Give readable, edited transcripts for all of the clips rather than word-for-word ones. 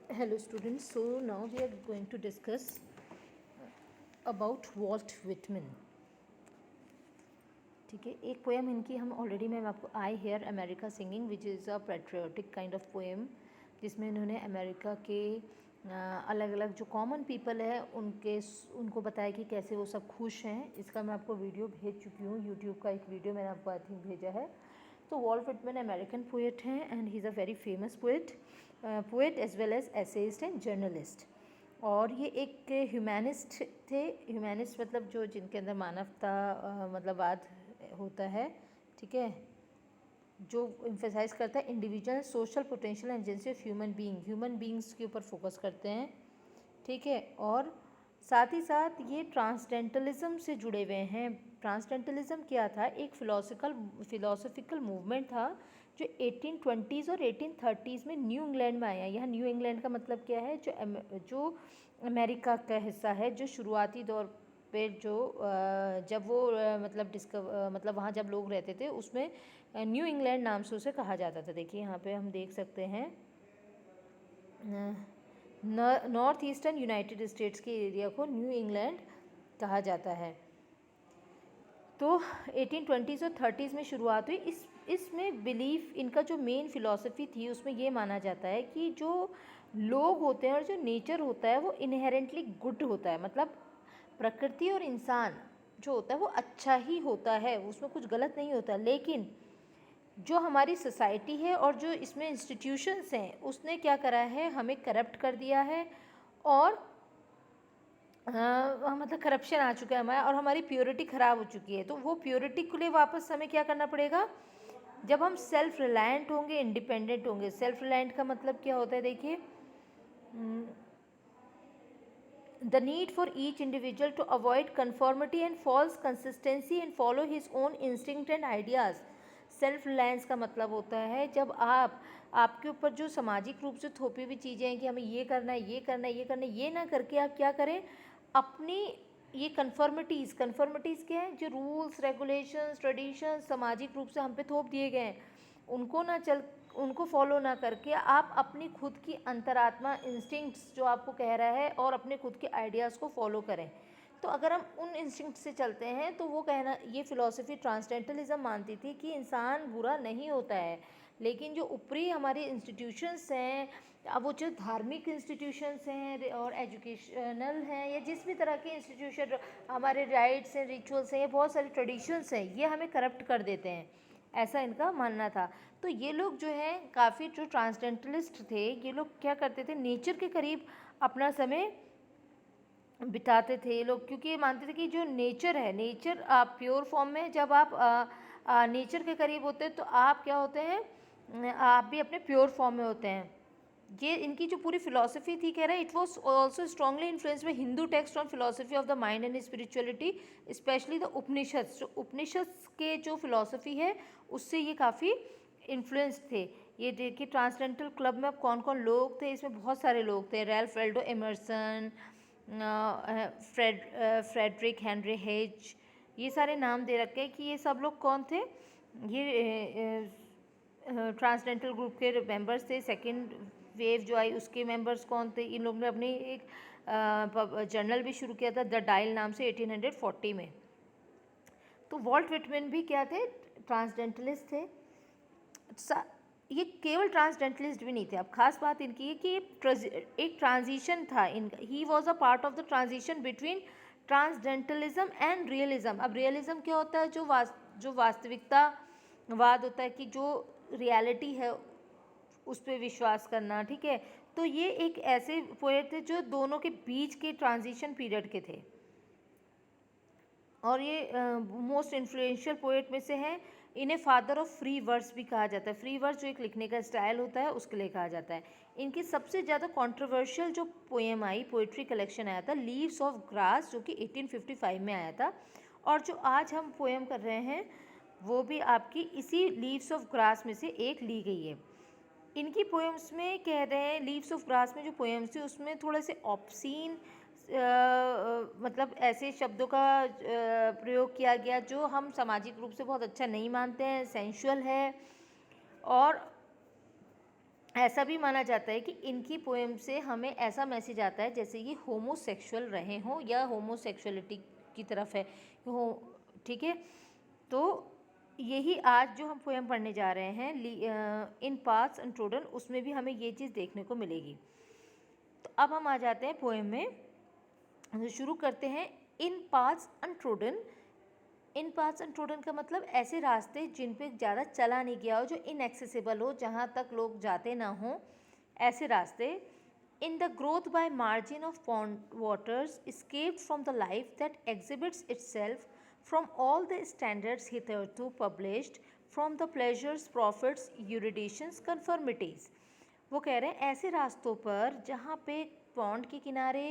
Hello students, so now we are going to discuss about Walt Whitman. ठीक है, एक poem इनकी हम ऑलरेडी मैं आपको I hear America singing which is a patriotic kind of poem, जिसमें इन्होंने अमेरिका के अलग अलग जो कॉमन पीपल है उनको बताया कि कैसे वो सब खुश हैं. इसका मैं आपको वीडियो भेज चुकी हूँ, यूट्यूब का एक वीडियो मैंने आपको आई थिंक भेजा है. तो वॉल्ट विटमैन अमेरिकन पोएट हैं and he is a very famous poet as well as essayist and journalist. और ये एक ह्यूमैनिस्ट थे. ह्यूमैनिस्ट मतलब जो जिनके अंदर मानवता मतलब वाद होता है, ठीक है, जो एम्फेसाइज करता है individual social potential and agency of human beings के ऊपर फोकस करते हैं, ठीक है. और साथ ही साथ ये ट्रांसडेंटलिज्म से जुड़े हुए हैं. ट्रांसडेंटलिज्म क्या था? एक फिलोसफिकल मूवमेंट था जो 1820s और 1830s में न्यू इंग्लैंड में आया. यहाँ न्यू इंग्लैंड का मतलब क्या है? जो अमेरिका का हिस्सा है, जो शुरुआती दौर पे जो जब वो मतलब वहाँ जब लोग रहते थे उसमें न्यू इंग्लैंड नाम से उसे कहा जाता था. देखिए यहाँ पे हम देख सकते हैं नॉर्थ ईस्टर्न यूनाइटेड स्टेट्स के एरिया को न्यू इंग्लैंड कहा जाता है. तो 1820s और 30s में शुरुआत हुई. इसमें बिलीफ, इनका जो मेन फिलॉसफी थी उसमें ये माना जाता है कि जो लोग होते हैं और जो नेचर होता है वो इनहेरेंटली गुड होता है. मतलब प्रकृति और इंसान जो होता है वो अच्छा ही होता है, उसमें कुछ गलत नहीं होता. लेकिन जो हमारी सोसाइटी है और जो इसमें इंस्टीट्यूशंस हैं उसने क्या करा है, हमें करप्ट कर दिया है. और मतलब करप्शन आ चुका है हमारा और हमारी प्योरिटी ख़राब हो चुकी है. तो वो प्योरिटी के लिए वापस हमें क्या करना पड़ेगा? जब हम सेल्फ रिलायंट होंगे, इंडिपेंडेंट होंगे. सेल्फ रिलायंट का मतलब क्या होता है? देखिए, the need for each individual to avoid conformity and false consistency and follow his own instinct and ideas. Self reliance का मतलब होता है जब आपके ऊपर जो सामाजिक रूप से थोपी हुई चीज़ें हैं कि हमें ये करना है, ये करना है, ये करना है, ये ना करके आप क्या करें, अपनी ये कन्फर्मिटीज़ क्या है? जो रूल्स रेगुलेशंस ट्रेडिशंस सामाजिक रूप से हम पे थोप दिए गए हैं उनको फॉलो ना करके आप अपनी खुद की अंतरात्मा इंस्टिंक्ट्स जो आपको कह रहा है और अपने खुद के आइडियाज़ को फॉलो करें. तो अगर हम उन इंस्टिंक्ट से चलते हैं तो वो कहना, ये फिलॉसफी ट्रांसडेंटलिज्म मानती थी कि इंसान बुरा नहीं होता है. लेकिन जो ऊपरी हमारे इंस्टीट्यूशंस हैं, अब वो जो धार्मिक इंस्टीट्यूशंस हैं और एजुकेशनल हैं या जिस भी तरह के इंस्टीट्यूशन, हमारे राइट्स हैं, रिचुअल्स हैं, ये बहुत सारे ट्रेडिशंस हैं, ये हमें करप्ट कर देते हैं. ऐसा इनका मानना था. तो ये लोग जो हैं काफ़ी जो ट्रांसडेंटलिस्ट थे, ये लोग क्या करते थे? नेचर के करीब अपना समय बिताते थे ये लोग, क्योंकि ये मानते थे कि जो नेचर है, नेचर आप प्योर फॉर्म में जब आप नेचर के करीब होते हैं तो आप क्या होते हैं, आप भी अपने प्योर फॉर्म में होते हैं. ये इनकी जो पूरी फिलॉसफी थी, कह रहा है it was also strongly influence by Hindu text on philosophy of the mind and spirituality, specially the Upanishads. जो उपनिषद्स के जो फिलॉसफी है उससे ये काफ़ी इन्फ्लुएंस्ड थे. ये देखिए ट्रांसडेंटल क्लब में अब कौन कौन लोग थे, इसमें बहुत सारे लोग थे. Ralph Waldo Emerson, Frederick Henry Hedge, ये सारे नाम दे रखे हैं कि ये सब लोग कौन थे. ये ट्रांसडेंटल ग्रुप के मेंबर्स थे. सेकंड वेव जो आई उसके मेंबर्स कौन थे? इन लोगों ने अपनी एक जर्नल भी शुरू किया था द डायल नाम से 1840 में. तो वॉल्ट विटमैन भी क्या थे? ट्रांसडेंटलिस्ट थे. ये केवल ट्रांसडेंटलिस्ट भी नहीं थे. अब खास बात इनकी है कि एक ट्रांजिशन था इनका. He was a part of the transition between transcendentalism and realism. अब रियलिज्म क्या होता है? जो वास्तविकतावाद होता है कि जो रियलिटी है उस पर विश्वास करना, ठीक है. तो ये एक ऐसे पोएट थे जो दोनों के बीच के ट्रांजिशन पीरियड के थे और ये मोस्ट इन्फ्लुएंशियल पोएट में से हैं. इन्हें फादर ऑफ फ्री वर्स भी कहा जाता है. फ्री वर्स जो एक लिखने का स्टाइल होता है उसके लिए कहा जाता है. इनकी सबसे ज़्यादा कंट्रोवर्शियल जो पोएम आई, पोइट्री कलेक्शन आया था लीव्स ऑफ ग्रास, जो कि 1855 में आया था. और जो आज हम पोएम कर रहे हैं वो भी आपकी इसी लीव्स ऑफ ग्रास में से एक ली गई है. इनकी पोएम्स में कह रहे हैं, लीव्स ऑफ ग्रास में जो पोएम्स थी उसमें थोड़े से ऑब्सीन मतलब ऐसे शब्दों का प्रयोग किया गया जो हम सामाजिक रूप से बहुत अच्छा नहीं मानते हैं, सेंशुअल है. और ऐसा भी माना जाता है कि इनकी पोएम से हमें ऐसा मैसेज आता है जैसे ये होमोसेक्सुअल रहे हों या होमोसेक्सुअलिटी की तरफ है हो, ठीक है। तो यही आज जो हम पोएम पढ़ने जा रहे हैं इन पाथ्स अनट्रोडन, उसमें भी हमें ये चीज़ देखने को मिलेगी। तो अब हम आ जाते हैं पोएम में, तो शुरू करते हैं। इन पाथ्स अनट्रोडन, इन पाथ्स अनट्रोडन का मतलब ऐसे रास्ते जिन पे ज़्यादा चला नहीं गया हो, जो इनएक्सेसिबल हो, जहाँ तक लोग जाते ना हों, ऐसे रास्ते। In the growth by margin of pond waters escaped from the life that exhibits itself from all the standards hitherto published, from the pleasures, profits, eruditions, conformities। वो कह रहे हैं ऐसे रास्तों पर जहाँ पे पॉन्ड के किनारे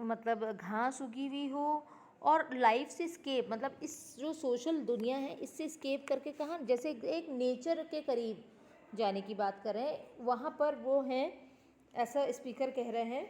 मतलब घास उगी हुई हो और लाइफ से स्केप, मतलब इस जो सोशल दुनिया है इससे स्केप करके कहाँ, जैसे एक नेचर के करीब जाने की बात कर रहे हैं, वहाँ पर वो हैं, ऐसा स्पीकर कह रहे हैं,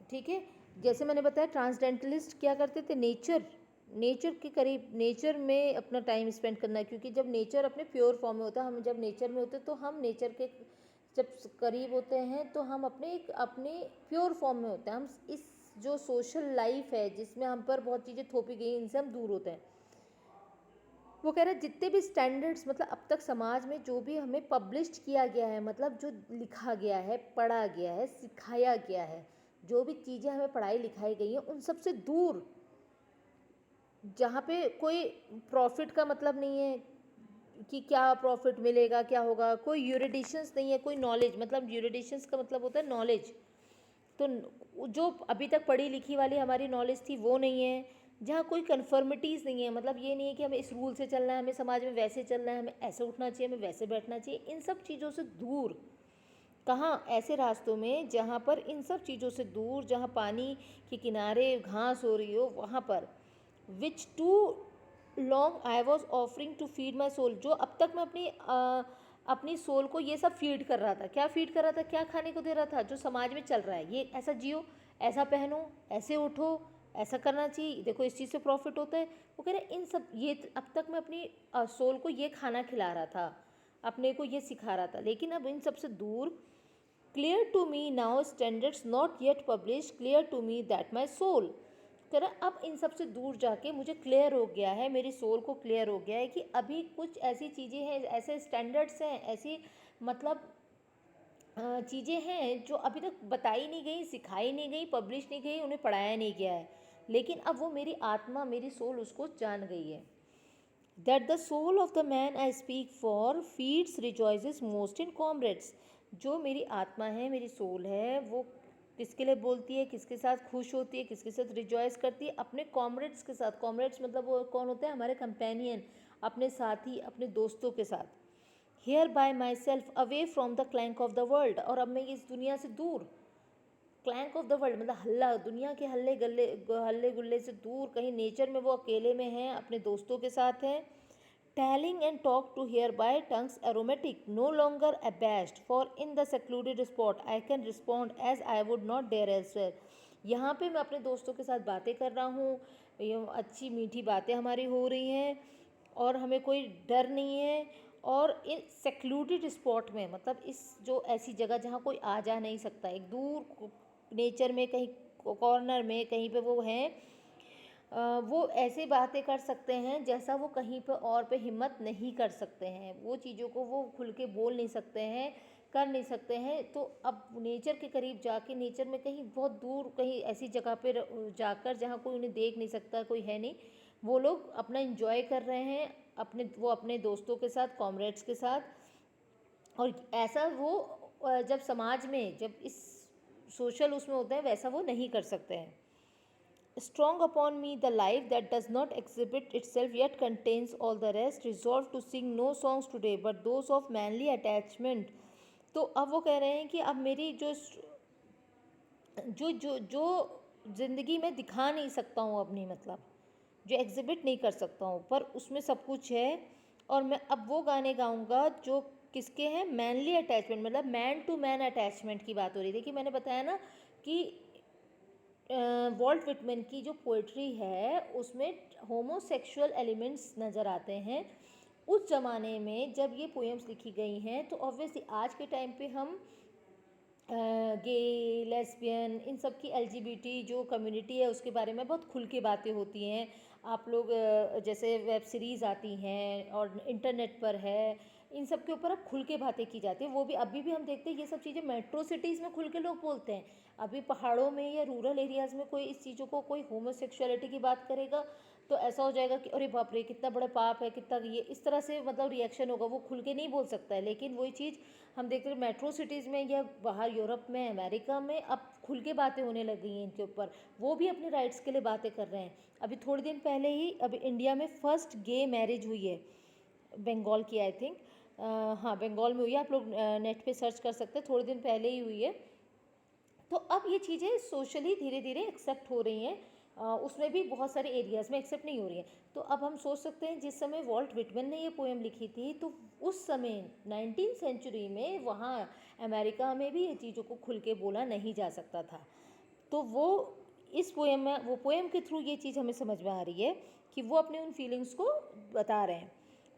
ठीक है। जैसे मैंने बताया ट्रांसडेंटलिस्ट क्या करते थे, नेचर के करीब, नेचर में अपना टाइम स्पेंड करना, क्योंकि जब नेचर अपने प्योर फॉर्म में होता है, हम जब नेचर में होते हैं तो हम नेचर के जब करीब होते हैं तो हम अपने प्योर फॉर्म में होते हैं। हम इस जो सोशल लाइफ है जिसमें हम पर बहुत चीज़ें थोपी गई, इनसे हम दूर होते हैं। वो कह रहे हैं जितने भी स्टैंडर्ड्स, मतलब अब तक समाज में जो भी हमें पब्लिश्ड किया गया है, मतलब जो लिखा गया है, पढ़ा गया है, सिखाया गया है, जो भी चीज़ें हमें पढ़ाई लिखाई गई हैं, उन सब से दूर, जहाँ पे कोई प्रॉफिट का मतलब नहीं है कि क्या प्रॉफिट मिलेगा, क्या होगा, कोई यूरिडिशंस नहीं है, कोई नॉलेज, मतलब यूरिडिशंस का मतलब होता है नॉलेज, तो जो अभी तक पढ़ी लिखी वाली हमारी नॉलेज थी वो नहीं है, जहाँ कोई कन्फर्मिटीज़ नहीं है, मतलब ये नहीं है कि हमें इस रूल से चलना है, हमें समाज में वैसे चलना है, हमें ऐसे उठना चाहिए, हमें वैसे बैठना चाहिए, इन सब चीज़ों से दूर। कहाँ, ऐसे रास्तों में जहाँ पर इन सब चीज़ों से दूर, जहाँ पानी के किनारे घास हो रही हो, वहाँ पर which too long I was offering to feed my soul, जो अब तक मैं अपनी सोल को ये सब फीड कर रहा था। क्या फीड कर रहा था, क्या खाने को दे रहा था, जो समाज में चल रहा है, ये ऐसा जियो, ऐसा पहनो, ऐसे उठो, ऐसा करना चाहिए, देखो इस चीज़ से प्रॉफिट होता है। वो कह रहे इन सब, ये अब तक मैं अपनी सोल को ये खाना खिला रहा था, अपने को ये सिखा रहा था, लेकिन अब इन सब से दूर। Clear to me now standards not yet publish, clear to me that my soul, कह रहा अब इन सब से दूर जाके मुझे क्लियर हो गया है, मेरी सोल को क्लियर हो गया है कि अभी कुछ ऐसी चीज़ें हैं, ऐसे स्टैंडर्ड्स हैं, ऐसी मतलब चीज़ें हैं जो अभी तक बताई नहीं गई, सिखाई नहीं गई, पब्लिश नहीं गई, उन्हें पढ़ाया नहीं गया है, लेकिन अब वो मेरी आत्मा, मेरी सोल उसको जान गई है। That the soul of the man I speak for feeds rejoices most in comrades, जो मेरी आत्मा है, मेरी सोल है, वो किसके लिए बोलती है, किसके साथ खुश होती है, किसके साथ रिजॉइस करती है, अपने कॉमरेड्स के साथ। कॉमरेड्स मतलब वो कौन होते हैं, हमारे कंपेनियन, अपने साथी, अपने दोस्तों के साथ। Here by myself away from the clank of the world, और अब मैं इस दुनिया से दूर, क्लैंक ऑफ द वर्ल्ड मतलब हल्ला, दुनिया के हल्ले गुल्ले से दूर, कहीं नेचर में वो अकेले में हैं, अपने दोस्तों के साथ हैं। Telling and talk to hereby tongues aromatic, no longer abashed, for in the secluded spot I can respond as I would not dare elsewhere। यहाँ पे मैं अपने दोस्तों के साथ बातें कर रहा हूँ, ये अच्छी मीठी बातें हमारी हो रही हैं और हमें कोई डर नहीं है, और इन सेक्लूडेड स्पॉट में, मतलब इस जो ऐसी जगह जहाँ कोई आ जा नहीं सकता, एक दूर नेचर में कहीं कॉर्नर में कहीं पे वो हैं, वो ऐसे बातें कर सकते हैं जैसा वो कहीं पर और पे हिम्मत नहीं कर सकते हैं, वो चीज़ों को वो खुल के बोल नहीं सकते हैं, कर नहीं सकते हैं। तो अब नेचर के करीब जाके, नेचर में कहीं बहुत दूर, कहीं ऐसी जगह पे जाकर जहाँ कोई उन्हें देख नहीं सकता, कोई है नहीं, वो लोग अपना इंजॉय कर रहे हैं, अपने दोस्तों के साथ, कॉमरेड्स के साथ। और ऐसा वो जब समाज में, जब इस सोशल उसमें होते हैं, वैसा वो नहीं कर सकते हैं। Strong upon me the life that does not exhibit itself yet contains all the rest, resolved to sing no songs today but those of manly attachment। तो अब वो कह रहे हैं कि अब मेरी जो जो जो जो ज़िंदगी में दिखा नहीं सकता हूँ अपनी, मतलब जो एग्जिबिट नहीं कर सकता हूँ, पर उसमें सब कुछ है, और मैं अब वो गाने गाऊँगा जो किसके हैं, मैनली अटैचमेंट, मतलब मैन टू मैन अटैचमेंट की बात हो रही थी कि मैंने बताया ना कि वॉल्ट विटमैन की जो पोइट्री है उसमें होमोसेक्सुअल एलिमेंट्स नज़र आते हैं, उस ज़माने में जब ये पोएम्स लिखी गई हैं तो ऑब्वियसली आज के टाइम पे हम गे, लेस्बियन, इन सब की एलजीबीटी जो कम्युनिटी है उसके बारे में बहुत खुल के बातें होती हैं। आप लोग जैसे वेब सीरीज़ आती हैं और इंटरनेट पर है, इन सब के ऊपर अब खुल के बातें की जाती हैं। वो भी अभी भी हम देखते हैं ये सब चीज़ें मेट्रो सिटीज़ में खुल के लोग बोलते हैं। अभी पहाड़ों में या रूरल एरियाज़ में कोई इस चीज़ों को, कोई होमोसेक्सुअलिटी की बात करेगा तो ऐसा हो जाएगा कि अरे बाप रे कितना बड़ा पाप है, कितना ये, इस तरह से मतलब रिएक्शन होगा, वो खुल के नहीं बोल सकता है। लेकिन वही चीज़ हम देखते हैं मेट्रो सिटीज़ में या बाहर यूरोप में, अमेरिका में अब खुल के बातें होने लग गई हैं इनके ऊपर। वो भी अपने राइट्स के लिए बातें कर रहे हैं। अभी थोड़े दिन पहले ही अभी इंडिया में फर्स्ट गे मैरिज हुई है, बंगाल की आई थिंक, हाँ बंगाल में हुई है। आप लोग नेट पे सर्च कर सकते हैं, थोड़े दिन पहले ही हुई है। तो अब ये चीज़ें सोशली धीरे धीरे एक्सेप्ट हो रही हैं। उसमें भी बहुत सारे एरियाज़ में एक्सेप्ट नहीं हो रही हैं। तो अब हम सोच सकते हैं जिस समय वॉल्ट विटमैन ने ये पोएम लिखी थी तो उस समय 19वीं सेंचुरी में वहाँ अमेरिका में भी ये चीज़ों को खुल के बोला नहीं जा सकता था। तो वो इस पोएम में, वो पोएम के थ्रू ये चीज़ हमें समझ में आ रही है कि वो अपने उन फीलिंग्स को बता रहे हैं।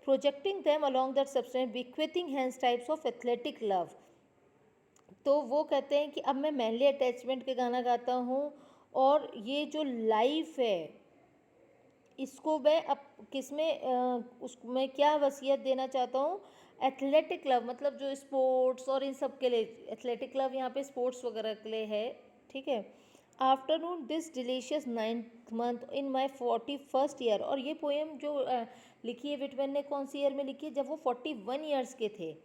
Projecting them along that substance bequeathing hence types of athletic love. तो वो कहते हैं कि अब मैं मैनली अटैचमेंट के गाना गाता हूँ और ये जो लाइफ है इसको मैं अब किस में उसमें क्या वसीयत देना चाहता हूँ। एथलेटिक लव मतलब जो स्पोर्ट्स और इन सब के लिए, एथलेटिक लव यहाँ पे स्पोर्ट्स वगैरह के लिए है, ठीक है। Afternoon this delicious 9th month in my 41st year. और ये पोएम जो लिखी है विटमैन ने कौन सी ईयर में लिखी है, जब वो 41 ईयर्स के थे।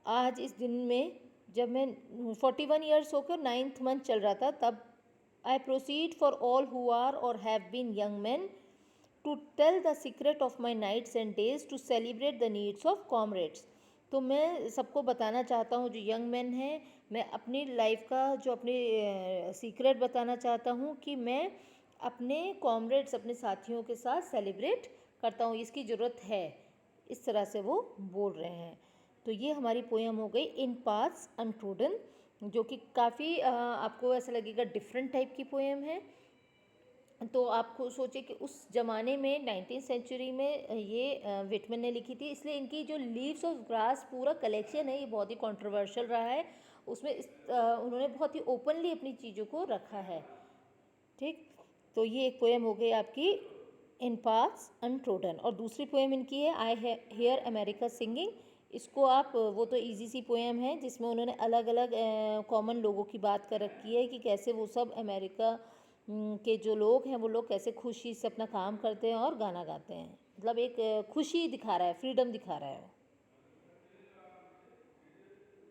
आज इस दिन में जब मैं 41 ईयर्स होकर 9th मंथ चल रहा था तब I proceed for all who are or have been young man to tell the secret of my nights and days to celebrate the needs of comrades. तो मैं सबको बताना चाहता हूँ जो यंग मैन हैं, मैं अपनी लाइफ का जो अपनी सीक्रेट बताना चाहता हूँ कि मैं अपने कॉमरेड्स, अपने साथियों के साथ सेलिब्रेट करता हूँ, इसकी ज़रूरत है। इस तरह से वो बोल रहे हैं। तो ये हमारी पोएम हो गई इन पाथ्स अनट्रोडन, जो कि काफ़ी आपको ऐसा लगेगा डिफरेंट टाइप की पोएम है। तो आपको सोचिए कि उस ज़माने में 19वीं सेंचुरी में ये विटमैन ने लिखी थी, इसलिए इनकी जो लीव्स ऑफ ग्रास पूरा कलेक्शन है ये बहुत ही कंट्रोवर्शियल रहा है। उसमें उन्होंने बहुत ही ओपनली अपनी चीज़ों को रखा है, ठीक। तो ये एक पोएम हो गई आपकी इन पाथ्स अनट्रोडन। और दूसरी पोएम इनकी है आई हेयर अमेरिका सिंगिंग। इसको आप, वो तो इजी सी पोएम है जिसमें उन्होंने अलग अलग कॉमन लोगों की बात कर रखी है कि कैसे वो सब अमेरिका के जो लोग हैं वो लोग कैसे खुशी से अपना काम करते हैं और गाना गाते हैं। मतलब एक खुशी दिखा रहा है, फ्रीडम दिखा रहा है।